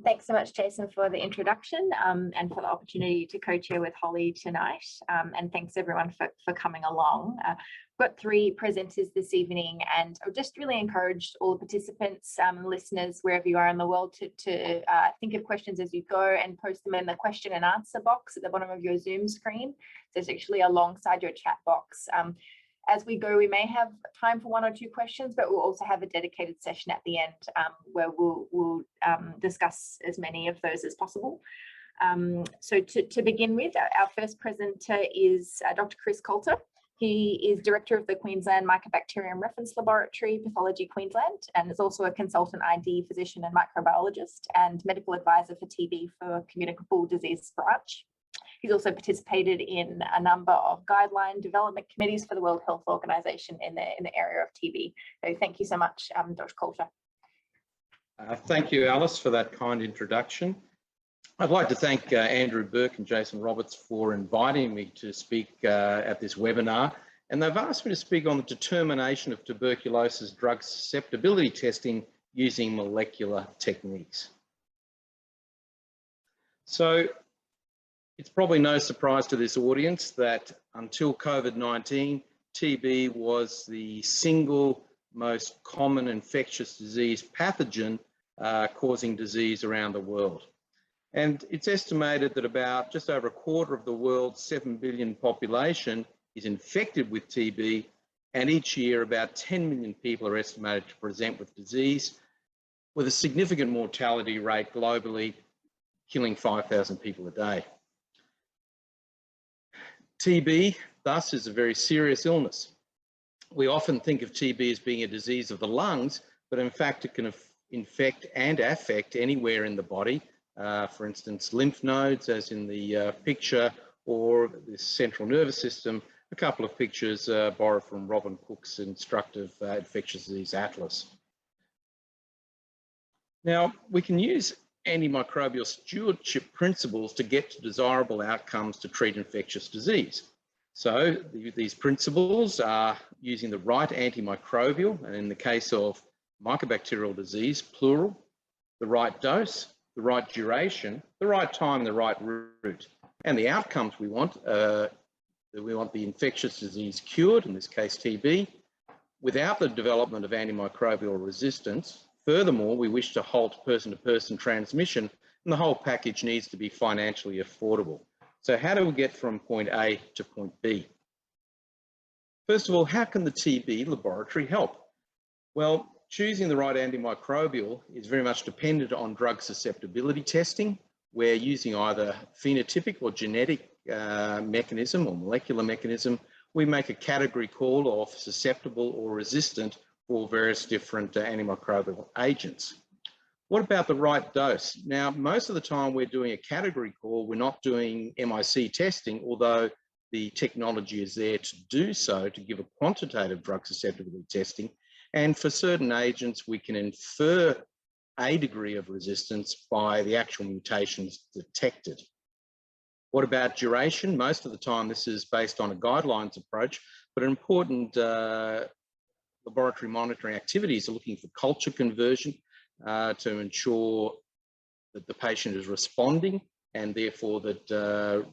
Thanks so much, Jason, for the introduction and for the opportunity to co-chair with Holly tonight. And thanks everyone for coming along. We've got 3 presenters this evening, and I just really encourage all the participants, listeners, wherever you are in the world, to think of questions as you go and post them in the question and answer box at the bottom of your Zoom screen. So it's actually alongside your chat box. As we go, we may have time for 1 or 2 questions, but we'll also have a dedicated session at the end where we'll discuss as many of those as possible. So to begin with, our first presenter is Dr. Chris Coulter. He is Director of the Queensland Mycobacterium Reference Laboratory, Pathology Queensland, and is also a consultant ID physician and microbiologist and medical advisor for TB for Communicable Disease Branch. He's also participated in a number of guideline development committees for the World Health Organization in the area of TB. So thank you so much, Dr. Coulter. Thank you, Alice, for that kind introduction. I'd like to thank Andrew Burke and Jason Roberts for inviting me to speak at this webinar. And they've asked me to speak on the determination of tuberculosis drug susceptibility testing using molecular techniques. So, it's probably no surprise to this audience that until COVID-19, TB was the single most common infectious disease pathogen causing disease around the world. And it's estimated that about just over a quarter of the world's 7 billion population is infected with TB, and each year about 10 million people are estimated to present with disease, with a significant mortality rate globally, killing 5,000 people a day. TB, thus, is a very serious illness. We often think of TB as being a disease of the lungs, but in fact it can infect and affect anywhere in the body. For instance, lymph nodes, as in the picture, or the central nervous system. A couple of pictures borrowed from Robin Cook's instructive infectious disease atlas. Now, we can use antimicrobial stewardship principles to get to desirable outcomes to treat infectious disease. So these principles are using the right antimicrobial, and in the case of mycobacterial disease, plural, the right dose, the right duration, the right time, and the right route. And the outcomes we want the infectious disease cured, in this case TB, without the development of antimicrobial resistance. Furthermore, we wish to halt person-to-person transmission, and the whole package needs to be financially affordable. So how do we get from point A to point B? First of all, how can the TB laboratory help? Well, choosing the right antimicrobial is very much dependent on drug susceptibility testing, where using either phenotypic or genetic mechanism or molecular mechanism, we make a category call of susceptible or resistant for various different antimicrobial agents. What about the right dose? Now, most of the time we're doing a category call, we're not doing MIC testing, although the technology is there to do so, to give a quantitative drug susceptibility testing. And for certain agents, we can infer a degree of resistance by the actual mutations detected. What about duration? Most of the time, this is based on a guidelines approach, but important laboratory monitoring activities are looking for culture conversion to ensure that the patient is responding, and therefore that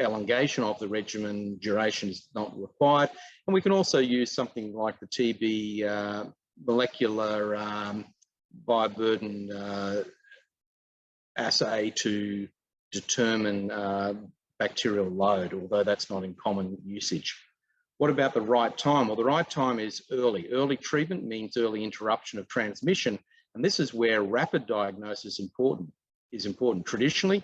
elongation of the regimen duration is not required. And we can also use something like the TB molecular bioburden assay to determine bacterial load, although that's not in common usage. What about the right time? Well, the right time is early. Early treatment means early interruption of transmission, and this is where rapid diagnosis is important. Traditionally,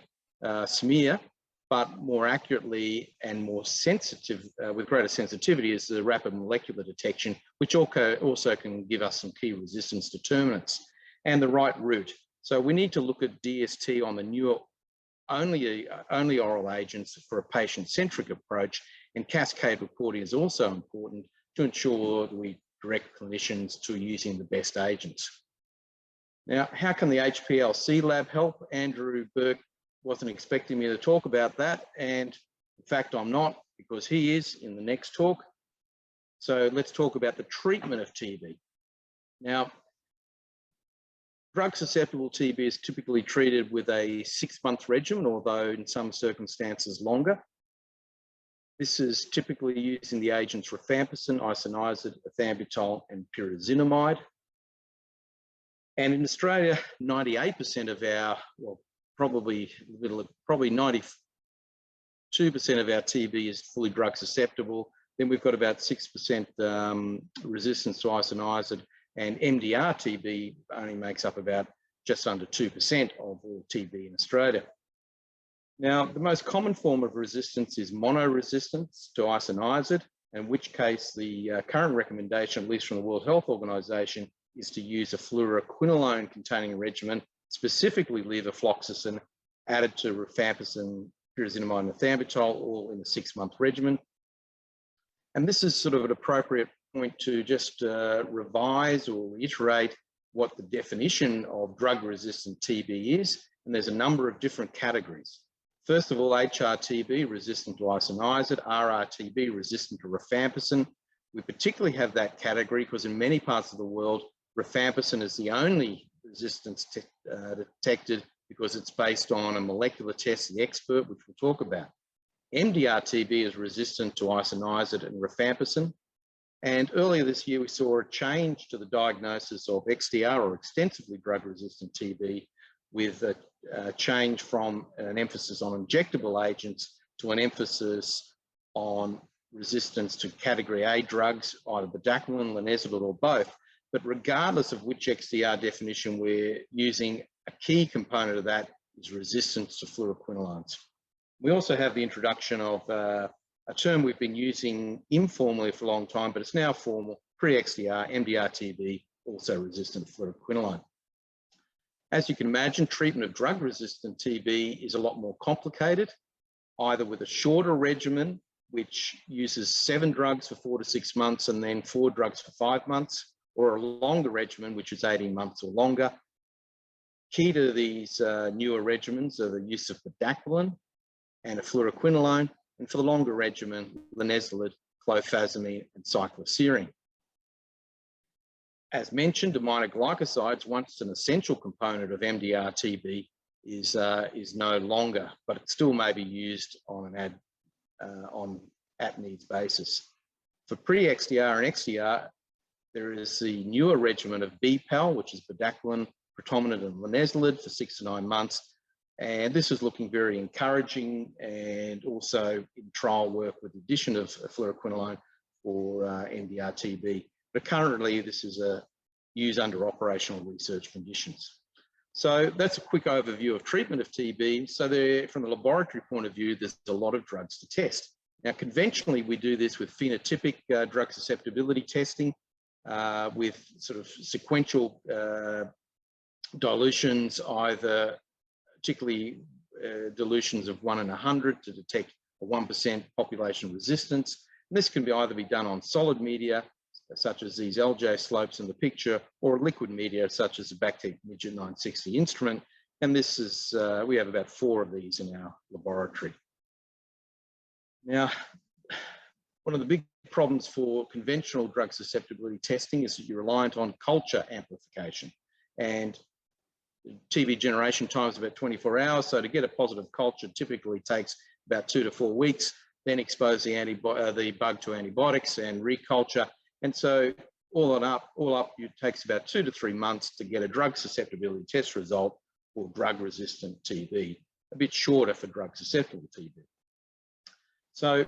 smear, but more accurately and more sensitive, with greater sensitivity, is the rapid molecular detection, which also can give us some key resistance determinants. And the right route. So we need to look at DST on the newer only oral agents for a patient-centric approach, and cascade reporting is also important to ensure that we direct clinicians to using the best agents. Now, how can the HPLC lab help? Andrew Burke wasn't expecting me to talk about that, and in fact I'm not, because he is in the next talk. So let's talk about the treatment of TB. Now, Drug-susceptible TB is typically treated with a 6-month regimen, although in some circumstances longer. This is typically using the agents rifampicin, isoniazid, ethambutol, and pyrazinamide. And in Australia, 98% of our, well, probably 92% of our TB is fully drug susceptible. Then we've got about 6% resistance to isoniazid, and MDR TB only makes up about just under 2% of all TB in Australia. Now, the most common form of resistance is monoresistance to isoniazid, in which case the current recommendation, at least from the World Health Organization, is to use a fluoroquinolone containing regimen, specifically levofloxacin, added to rifampicin, pyrazinamide, and ethambutol, all in a 6-month regimen. And this is sort of an appropriate point to just revise or reiterate what the definition of drug-resistant TB is. And there's a number of different categories. First of all, HRTB, resistant to isoniazid, RRTB, resistant to rifampicin. We particularly have that category because in many parts of the world, rifampicin is the only resistance detected because it's based on a molecular test, the expert, which we'll talk about. MDR-TB is resistant to isoniazid and rifampicin. And earlier this year, we saw a change to the diagnosis of XDR, or extensively drug-resistant TB, with a change from an emphasis on injectable agents to an emphasis on resistance to category A drugs, either bedaquiline, linezolid, or both. But regardless of which XDR definition we're using, a key component of that is resistance to fluoroquinolones. We also have the introduction of a term we've been using informally for a long time, but it's now formal, pre-XDR, MDR-TB, also resistant to fluoroquinolone. As you can imagine, treatment of drug-resistant TB is a lot more complicated, either with a shorter regimen, which uses 7 drugs for 4 to 6 months and then 4 drugs for 5 months, or a longer regimen, which is 18 months or longer. Key to these newer regimens are the use of bedaquiline and a fluoroquinolone, and for the longer regimen, linezolid, clofazimine, and cycloserine. As mentioned, aminoglycosides, once an essential component of MDR-TB, is no longer, but it still may be used on an at-needs basis. For pre-XDR and XDR, there is the newer regimen of BPAL, which is bedaquiline, protominate, and linezolid for 6 to 9 months. And this is looking very encouraging, and also in trial work with the addition of fluoroquinolone for MDR-TB. But currently, this is used under operational research conditions. So that's a quick overview of treatment of TB. So from a laboratory point of view, there's a lot of drugs to test. Now, conventionally, we do this with phenotypic drug susceptibility testing, with sort of sequential dilutions, either particularly dilutions of 1 in 100 to detect a 1% population resistance. And this can either be done on solid media, such as these LJ slopes in the picture, or liquid media, such as the Bactec Midget 960 instrument. And this is, we have about 4 of these in our laboratory. Now, one of the big problems for conventional drug susceptibility testing is that you're reliant on culture amplification. And TB generation time is about 24 hours. So to get a positive culture typically takes about 2 to 4 weeks, then expose the bug to antibiotics and reculture. And so all up, it takes about 2 to 3 months to get a drug susceptibility test result for drug-resistant TB, a bit shorter for drug-susceptible TB. So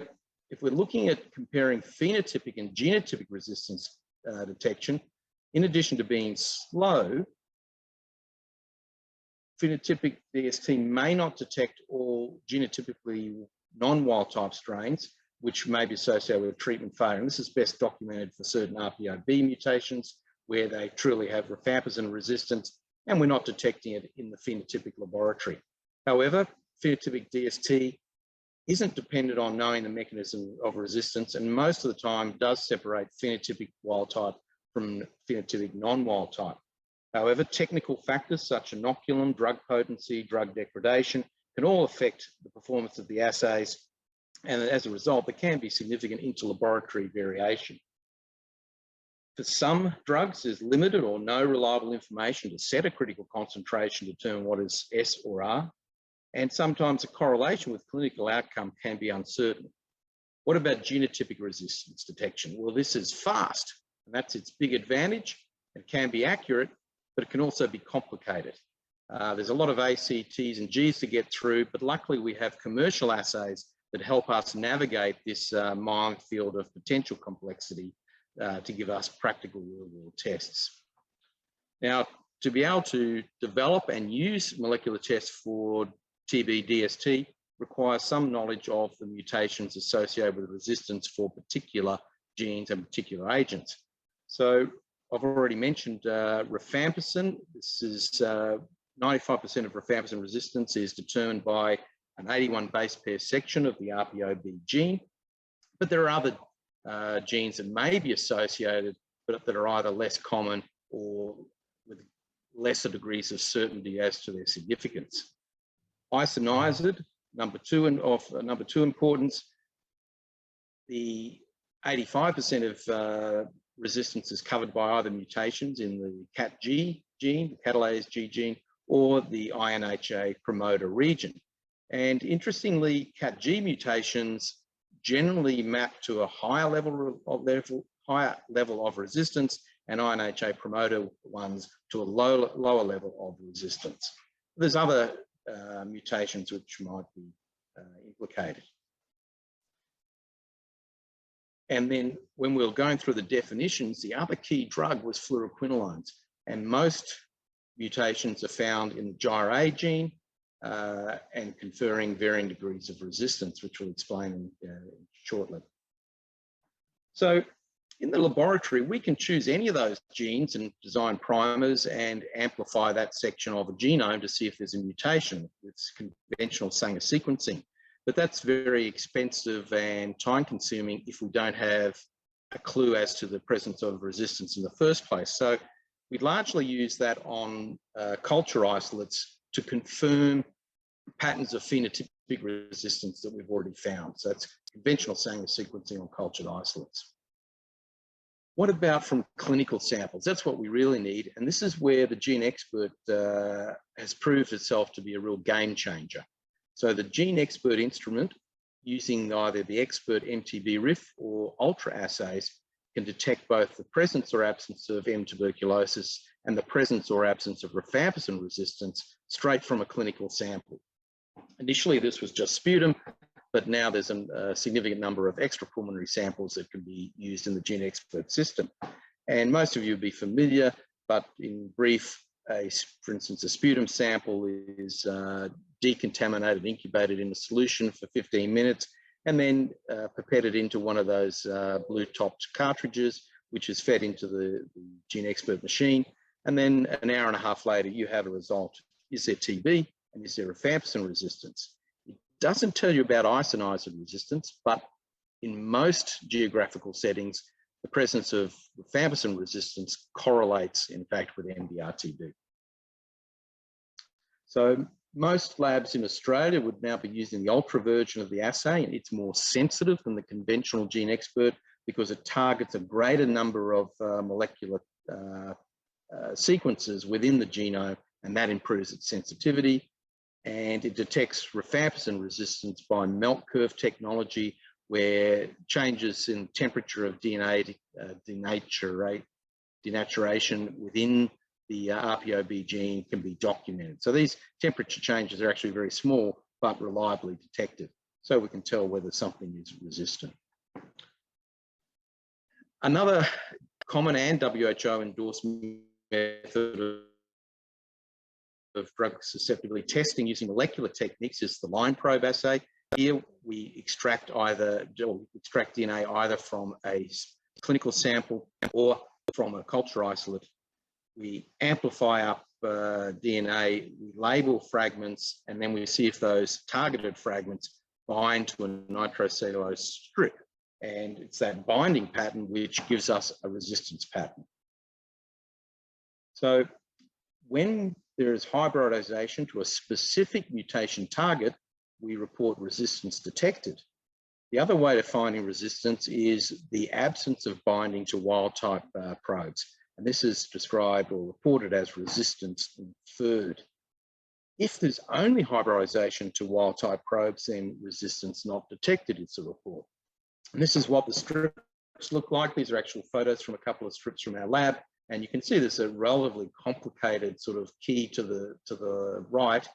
if we're looking at comparing phenotypic and genotypic resistance detection, in addition to being slow, phenotypic DST may not detect all genotypically non-wild type strains, which may be associated with treatment failure. And this is best documented for certain RPOB mutations where they truly have rifampicin resistance, and we're not detecting it in the phenotypic laboratory. However, phenotypic DST isn't dependent on knowing the mechanism of resistance, and most of the time does separate phenotypic wild type from phenotypic non-wild type. However, technical factors such as inoculum, drug potency, drug degradation can all affect the performance of the assays, and as a result, there can be significant interlaboratory variation. For some drugs, there's limited or no reliable information to set a critical concentration to determine what is S or R, and sometimes a correlation with clinical outcome can be uncertain. What about genotypic resistance detection? Well, this is fast, and that's its big advantage. It can be accurate, but it can also be complicated. There's a lot of ACTs and Gs to get through, but luckily we have commercial assays that help us navigate this minefield of potential complexity to give us practical real-world tests. Now, to be able to develop and use molecular tests for TB DST requires some knowledge of the mutations associated with resistance for particular genes and particular agents. So I've already mentioned rifampicin. This is 95% of rifampicin resistance is determined by an 81 base pair section of the RPOB gene, but there are other genes that may be associated, but that are either less common or with lesser degrees of certainty as to their significance. Isoniazid, number two importance, the 85% of resistance is covered by either mutations in the CAT-G gene, the catalase G gene, or the INHA promoter region. And interestingly, CAT-G mutations generally map to a higher level of resistance, and INHA promoter ones to a lower level of resistance. There's other mutations which might be implicated. And then when we were going through the definitions, the other key drug was fluoroquinolones, and most mutations are found in the GYRA gene and conferring varying degrees of resistance, which we'll explain shortly. So in the laboratory, we can choose any of those genes and design primers and amplify that section of a genome to see if there's a mutation. It's conventional Sanger sequencing, but that's very expensive and time-consuming if we don't have a clue as to the presence of resistance in the first place. So we largely use that on culture isolates to confirm patterns of phenotypic resistance that we've already found. So it's conventional Sanger sequencing on cultured isolates. What about from clinical samples? That's what we really need. And this is where the GeneXpert has proved itself to be a real game changer. So the GeneXpert instrument, using either the Expert MTB-RIF or Ultra assays, can detect both the presence or absence of M. tuberculosis and the presence or absence of rifampicin resistance straight from a clinical sample. Initially, this was just sputum, but now there's a significant number of extrapulmonary samples that can be used in the GeneXpert system. And most of you will be familiar, but in brief, for instance, a sputum sample is decontaminated, incubated in a solution for 15 minutes, and then pipetted into one of those blue-topped cartridges, which is fed into the GeneXpert machine. And then an hour and a half later, you have a result. Is there TB and is there rifampicin resistance? It doesn't tell you about isoniazid resistance, but in most geographical settings, the presence of rifampicin resistance correlates, in fact, with MDR-TB. So most labs in Australia would now be using the Ultra version of the assay, and it's more sensitive than the conventional GeneXpert because it targets a greater number of molecular sequences within the genome, and that improves its sensitivity. And it detects rifampicin resistance by melt curve technology, where changes in temperature of DNA denaturation within the RPOB gene can be documented. So these temperature changes are actually very small, but reliably detected. So we can tell whether something is resistant. Another common and WHO endorsed method of drug susceptibility testing using molecular techniques is the line probe assay. Here we extract DNA either from a clinical sample or from a culture isolate. We amplify up DNA, we label fragments, and then we see if those targeted fragments bind to a nitrocellulose strip. And it's that binding pattern which gives us a resistance pattern. So when there is hybridization to a specific mutation target, we report resistance detected. The other way to finding resistance is the absence of binding to wild-type probes. And this is described or reported as resistance inferred. If there's only hybridization to wild-type probes, then resistance not detected is the report. And this is what the strips look like. These are actual photos from a couple of strips from our lab. And you can see there's a relatively complicated sort of key to the right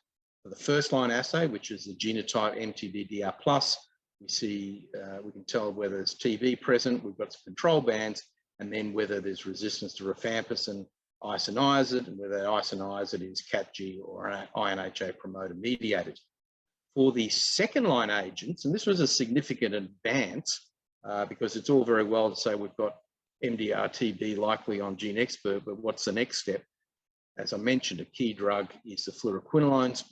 for the first line assay, which is the genotype MTBDR+. We see, we can tell whether there's TB present, we've got some control bands, and then whether there's resistance to rifampicin isoniazid, and whether that isoniazid is CatG or INHA promoter mediated. For the second line agents, and this was a significant advance because it's all very well to say we've got MDR-TB likely on GeneXpert, but what's the next step? As I mentioned, a key drug is the fluoroquinolones,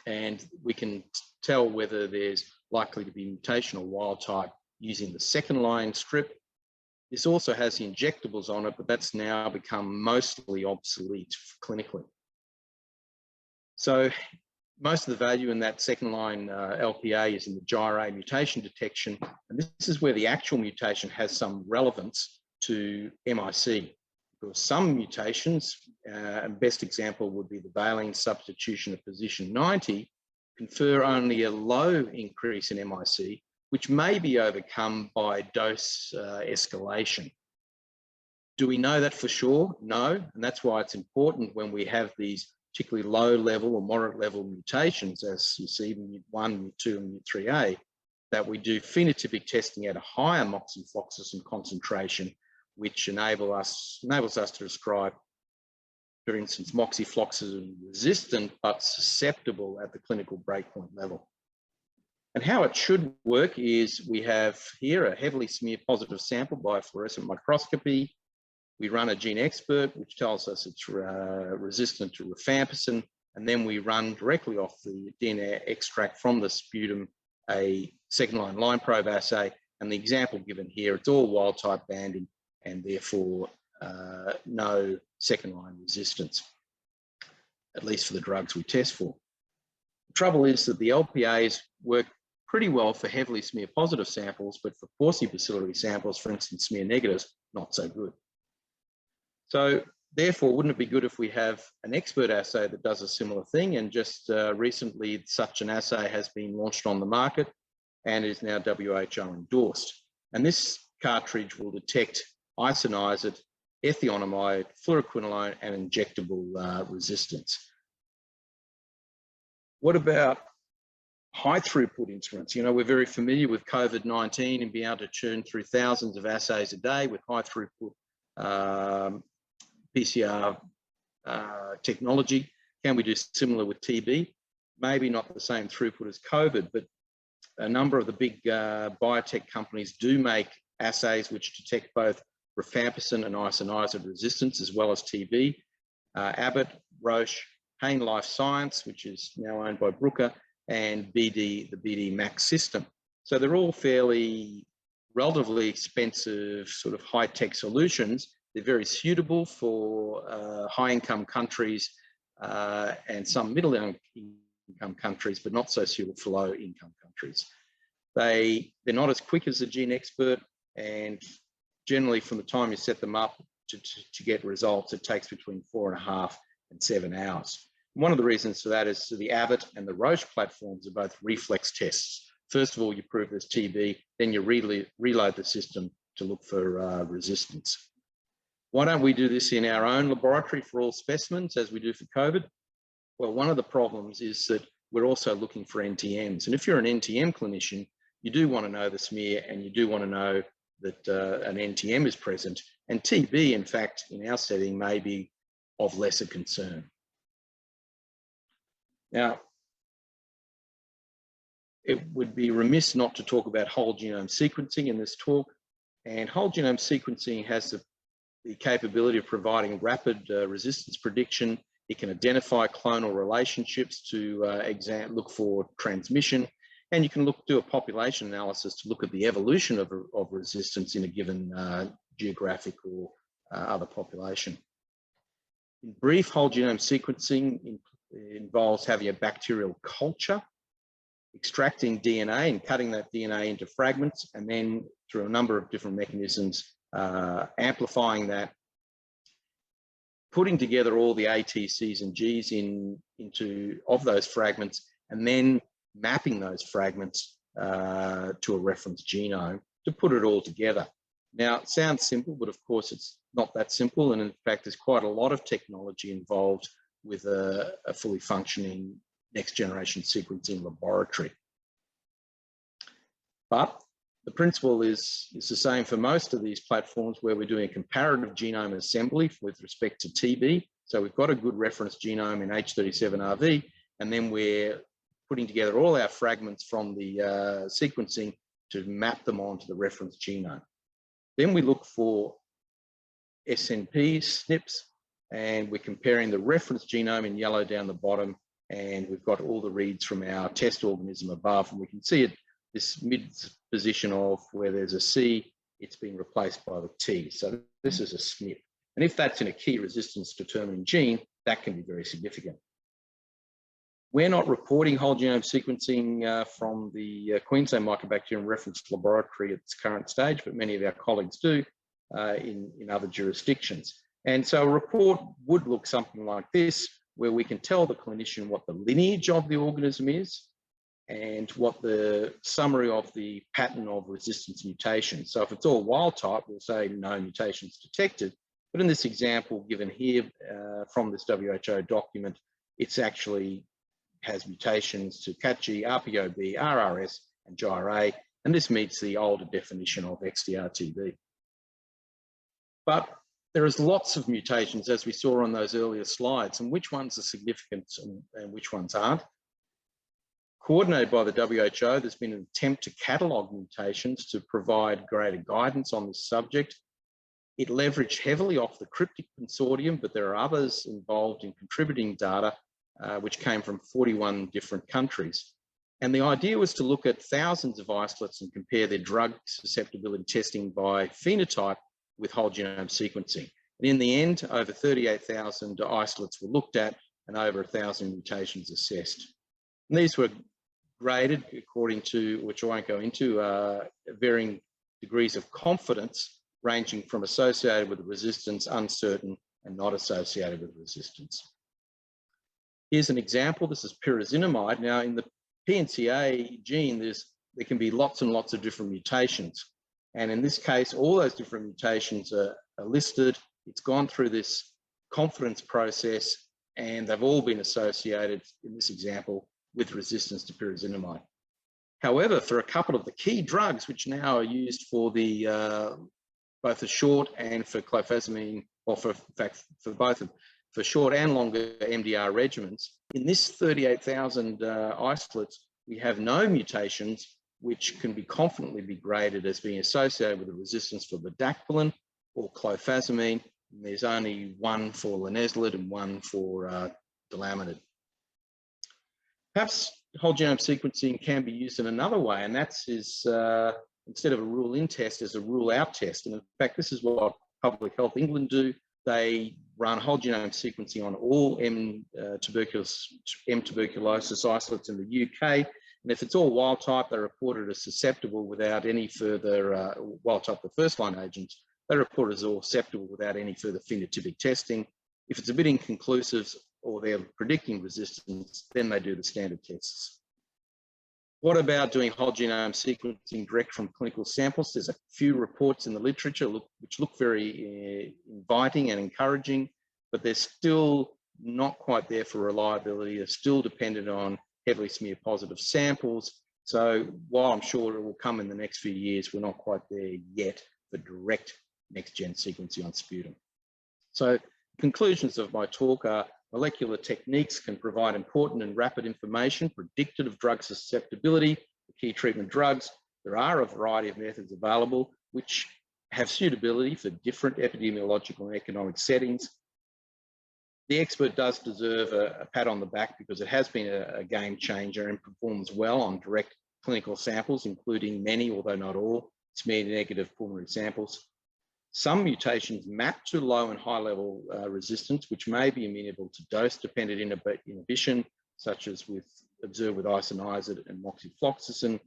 and we can tell whether there's likely to be mutational wild type using the second line strip. This also has the injectables on it, but that's now become mostly obsolete clinically. So most of the value in that second line LPA is in the GyrA mutation detection. And this is where the actual mutation has some relevance to MIC. Because some mutations, and best example would be the valine substitution of position 90, confer only a low increase in MIC, which may be overcome by dose escalation. Do we know that for sure? No, and that's why it's important when we have these particularly low level or moderate level mutations, as you see in MUT1, MUT2, and MUT3A, that we do phenotypic testing at a higher moxifloxacin concentration, which enables us to describe, for instance, moxifloxacin resistant but susceptible at the clinical breakpoint level. And how it should work is we have here a heavily smeared positive sample by fluorescent microscopy. We run a GeneXpert, which tells us it's resistant to rifampicin, and then we run directly off the DNA extract from the sputum a second line probe assay. And the example given here, it's all wild type banding and therefore no second line resistance, at least for the drugs we test for. The trouble is that the LPAs work pretty well for heavily smear positive samples, but for paucibacillary samples, for instance, smear negatives, not so good. So therefore, wouldn't it be good if we have an expert assay that does a similar thing? And just recently, such an assay has been launched on the market and is now WHO endorsed. And this cartridge will detect isoniazid, ethionamide, fluoroquinolone, and injectable resistance. What about high throughput instruments? You know, we're very familiar with COVID-19 and being able to churn through thousands of assays a day with high throughput PCR technology. Can we do similar with TB? Maybe not the same throughput as COVID, but a number of the big biotech companies do make assays which detect both rifampicin and isoniazid resistance as well as TB. Abbott, Roche, Hain Life Science, which is now owned by Bruker, and BD, the BD Max system. So they're all fairly relatively expensive sort of high-tech solutions. They're very suitable for high-income countries and some middle-income countries, but not so suitable for low-income countries. They're not as quick as the GeneXpert, and generally from the time you set them up to get results, it takes between 4.5 and 7 hours. One of the reasons for that is the Abbott and the Roche platforms are both reflex tests. First of all, you prove there's TB, then you reload the system to look for resistance. Why don't we do this in our own laboratory for all specimens as we do for COVID? Well, one of the problems is that we're also looking for NTMs. And if you're an NTM clinician, you do want to know the smear and you do want to know that an NTM is present. And TB, in fact, in our setting, may be of lesser concern. Now, it would be remiss not to talk about whole genome sequencing in this talk. And whole genome sequencing has the capability of providing rapid resistance prediction. It can identify clonal relationships to look for transmission. And you can do a population analysis to look at the evolution of resistance in a given geographic or other population. In brief, whole genome sequencing involves having a bacterial culture, extracting DNA and cutting that DNA into fragments, and then through a number of different mechanisms, amplifying that, putting together all the A, T, Cs and Gs into those fragments, and then mapping those fragments to a reference genome to put it all together. Now, it sounds simple, but of course it's not that simple. And in fact, there's quite a lot of technology involved with a fully functioning next generation sequencing laboratory. But the principle is the same for most of these platforms, where we're doing a comparative genome assembly with respect to TB. So we've got a good reference genome in H37RV, and then we're putting together all our fragments from the sequencing to map them onto the reference genome. Then we look for SNPs, SNPs, and we're comparing the reference genome in yellow down the bottom, and we've got all the reads from our test organism above, and we can see it, this mid position of where there's a C, it's been replaced by the T. So this is a SNP. And if that's in a key resistance determining gene, that can be very significant. We're not reporting whole genome sequencing from the Queensland Mycobacterium Reference Laboratory at its current stage, but many of our colleagues do in other jurisdictions. And so a report would look something like this, where we can tell the clinician what the lineage of the organism is and what the summary of the pattern of resistance mutations. So if it's all wild type, we'll say no mutations detected. But in this example given here from this WHO document, it's actually has mutations to CAT-G, RPOB, RRS, and GIRA, and this meets the older definition of XDR-TB. But there is lots of mutations, as we saw on those earlier slides, and which ones are significant and which ones aren't. Coordinated by the WHO, there's been an attempt to catalogue mutations to provide greater guidance on this subject. It leveraged heavily off the cryptic consortium, but there are others involved in contributing data, which came from 41 different countries. And the idea was to look at thousands of isolates and compare their drug susceptibility testing by phenotype with whole genome sequencing. And in the end, over 38,000 isolates were looked at and over 1,000 mutations assessed. And these were graded according to, which I won't go into, varying degrees of confidence, ranging from associated with resistance, uncertain, and not associated with resistance. Here's an example. This is pyrazinamide. Now, in the PNCA gene, there can be lots and lots of different mutations. And in this case, all those different mutations are listed. It's gone through this confidence process, and they've all been associated, in this example, with resistance to pyrazinamide. However, for a couple of the key drugs, which now are used for the both the short and for clofazimine, or for both of for short and longer MDR regimens, in this 38,000 isolates, we have no mutations which can be confidently be graded as being associated with a resistance for bedaquiline or clofazimine. And there's only one for linezolid and one for delamanid. Perhaps whole genome sequencing can be used in another way, and that's instead of a rule-in test, as a rule-out test. And in fact, this is what Public Health England do. They run whole genome sequencing on all M. tuberculosis isolates in the UK. And if it's all wild type, they report it as susceptible without any further, wild type, the first line agents, they report it as all susceptible without any further phenotypic testing. If it's a bit inconclusive or they're predicting resistance, then they do the standard tests. What about doing whole genome sequencing direct from clinical samples? There's a few reports in the literature which look very inviting and encouraging, but they're still not quite there for reliability. They're still dependent on heavily smear positive samples. So while I'm sure it will come in the next few years, we're not quite there yet for direct next-gen sequencing on sputum. So conclusions of my talk are: molecular techniques can provide important and rapid information predictive of drug susceptibility for key treatment drugs. There are a variety of methods available which have suitability for different epidemiological and economic settings. The expert does deserve a pat on the back because it has been a game changer and performs well on direct clinical samples, including many, although not all, smear negative pulmonary samples. Some mutations map to low and high level resistance, which may be amenable to dose-dependent inhibition, such as with observed with isoniazid and moxifloxacin.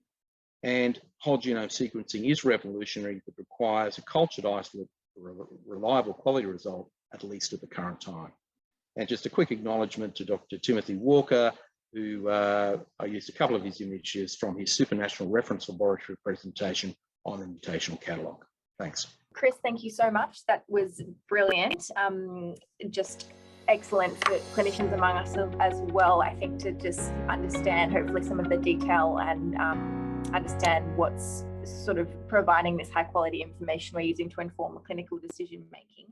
And whole genome sequencing is revolutionary, but requires a cultured isolate for a reliable quality result, at least at the current time. And just a quick acknowledgement to Dr. Timothy Walker, who I used a couple of his images from his Supernatural Reference Laboratory presentation on the mutational catalogue. Thanks. Chris, thank you so much. That was brilliant. Just excellent for clinicians among us as well, I think, to just understand hopefully some of the detail and understand what's sort of providing this high quality information we're using to inform clinical decision making.